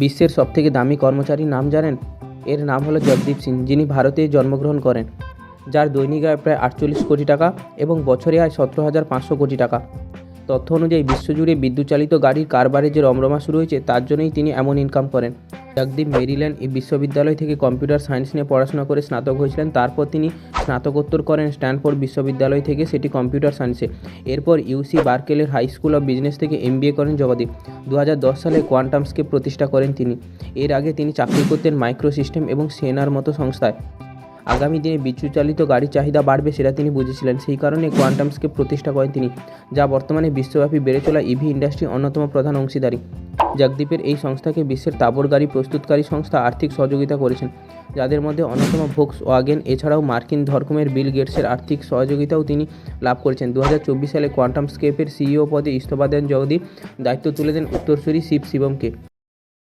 বিশ্বের সবথেকে দামি কর্মচারীর নাম জানেন? এর নাম হলো জগদীপ সিং, যিনি ভারতে জন্মগ্রহণ করেন, যার দৈনিক আয় প্রায় 48 কোটি টাকা এবং বছরে আয় 17,500 কোটি টাকা। তথ্য অনুযায়ী বিশ্বজুড়ে বিদ্যুৎ চালিত গাড়ির কারবারে যে রমরমা শুরু হয়েছে, তার জন্যই তিনি এমন ইনকাম করেন। জগদীপ মেরিল্যান্ড বিশ্ববিদ্যালয় থেকে কম্পিউটার সায়েন্স নিয়ে পড়াশোনা করে স্নাতক হয়েছিলেন। তারপর তিনি স্নাতকোত্তর করেন স্ট্যানফোর্ড বিশ্ববিদ্যালয় থেকে, সেটি কম্পিউটার সায়েন্সে। এরপর ইউসি বার্কেলের হাই স্কুল অফ বিজনেস থেকে MBA করেন জগদীপ। 2010 সালে কোয়ান্টামস্কেপ প্রতিষ্ঠা করেন তিনি। এর আগে তিনি চাকরি করতেন মাইক্রো সিস্টেম এবং সেনার মতো সংস্থায়। আগামী দিনে বিদ্যুৎ চালিত গাড়ির চাহিদা বাড়বে সেটা তিনি বুঝেছিলেন, সেই কারণে কোয়ান্টামস্কেপ প্রতিষ্ঠা করেন তিনি, যা বর্তমানে বিশ্বব্যাপী বেড়ে চলা ইভি ইন্ডাস্ট্রির অন্যতম প্রধান অংশীদারি। জগদীপের এই সংস্থাকে বিশ্বের তাবড় গাড়ি প্রস্তুতকারী সংস্থা আর্থিক সহযোগিতা করেছেন, যাদের মধ্যে অন্যতম ভোক্সওয়াগেন। এছাড়াও মার্কিন ধর্মের বিল গেটসের আর্থিক সহযোগিতাও তিনি লাভ করেছেন। 2024 সালে কোয়ান্টামস্কেপের CEO পদে ইস্তফা দেন জগদীপ, দায়িত্ব তুলে দেন উত্তরসূরি শিব শিবমকে।